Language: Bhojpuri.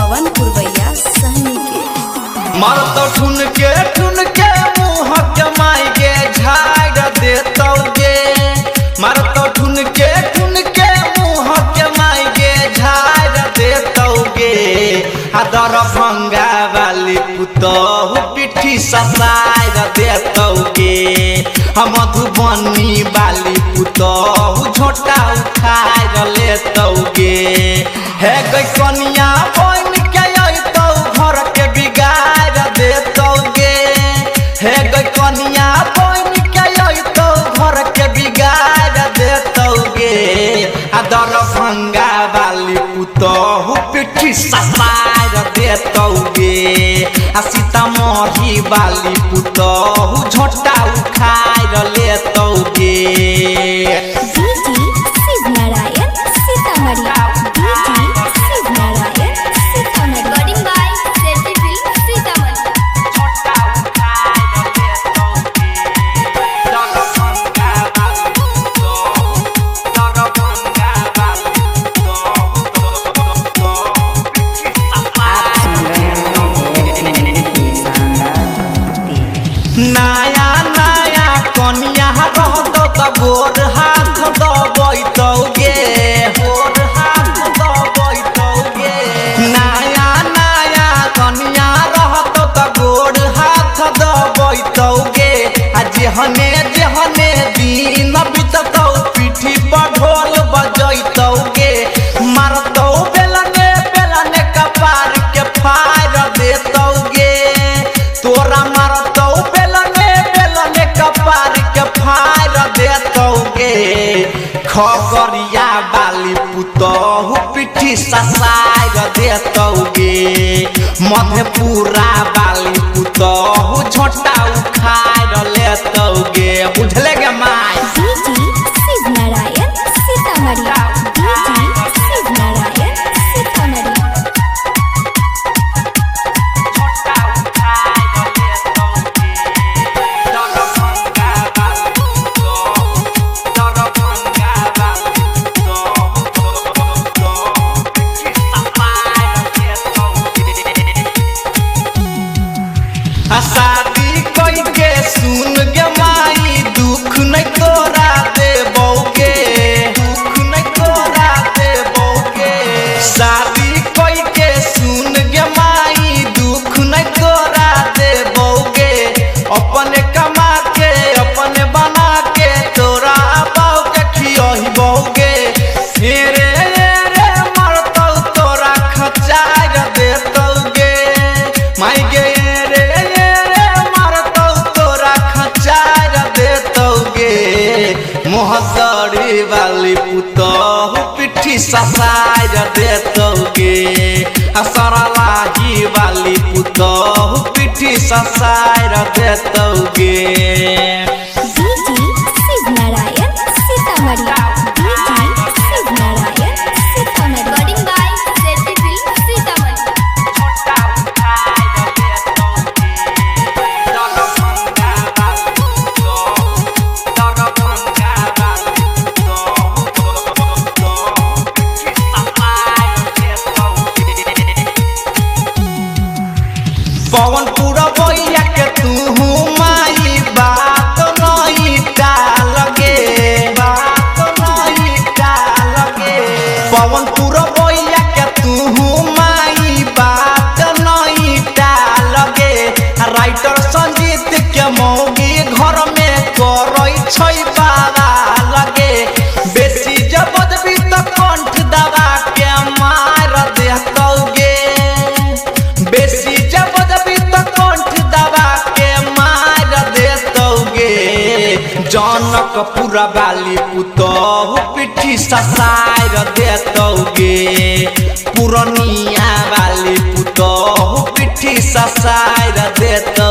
पवन पुरवैया सहनी के मर तो ठुन के मुँह के माई गे झाड़ देतौ गे मर तो ठुन के मुँह के माई गे झाड़ देतौ गे आदर भंगा वाली पुतहु पिठी ससार देतौ गे मधुबनी वाली पुतहु झोटा उखाड़ लेतौ गे हे गई कनिया बन के अइतौ घर के बिगाड़ देतौ गे हे गई कनिया बन के अइतौ घर के बिगाड़ देतौ गे आदर भंगा वाली पुतहु पिठी ससार देतौ गे सीतामढ़ी वाली पुतहु झोटा उखाड़ लेतौ गे Shiv Narayan Sitamarhi Shiv Narayan Sitamarhi recording by Sethi film Sitamarhi झोटा उखाड़ लेतौ गे दर भंगा वाली पुतहु दर भंगा वाली पुतहु पिठी नया नया कनिया रहतौ त गोर हाथ दबैतौ गे गोर हाथ दबैतौ गे नया नया कनिया रहतौ त गोर हाथ दबैतौ गे आ जेहने दिन बिततौ पीठी पर ढोल बजैतौ गे मारतौ बेलने कपार के फाड़ देतौ गे तोरा मारतौ बेलने कपार के फाड़ देतौ गे खगड़िया वाली पुतहु पिठी ससार देतौ गे मधेपुरा वाली पुतहु झोटा उखाड़ लेतौ गे बुझले गे माय शिव नारायण सीतामढ़ी शिव नारायण सीतामढ़ी झोटा उखाड़ लेतौ गे दर भंगा वाली पुतहु दर भंगा वाली पुतहु पिठी ससार देतौ गे शादी कई के सुन गे माई दुख नहीं तोरा देबौ गे दुख नहीं तोरा देबौ गे शादी कई के सुन गे माई दुख नहीं तोरा देबौ गे अपने कमा के अपने बना के तोरा बाऊ के खियहिबौ गे रे मरतौ तोरा खचार देतौ गे माई गे मोहदरी वाली पुतहु पिठी ससार देतौ गे सरलाही वाली पुतहु पिठी ससार देतौ गे Shiv Narayan Sitamarhi Shiv Narayan Sitamarhi recording by Sethi film Sitamarhi झोटा उखाड़ देतौ गे दर भंगा वाली पुतहु दर भंगा वाली पुतहु पिठी ससार देतौ गे पवन पुरवैया के तू माई बात नहीं टाल गे बात नहीं टाल गे पवन पुरवैया के तू माई बात नहीं टाल गे राइटर संजीत के मौगी घर में करै छै बाबा लगे बेसी जबदबी त कंठ दबा के मार देतौ गे बेसी जबदबी त कंठ दबा के मार देतौ गे जनकपुर वाली पुतहु पिठी ससार देतौ गे पूर्णिया वाली पुतहु पिठी ससार देतौ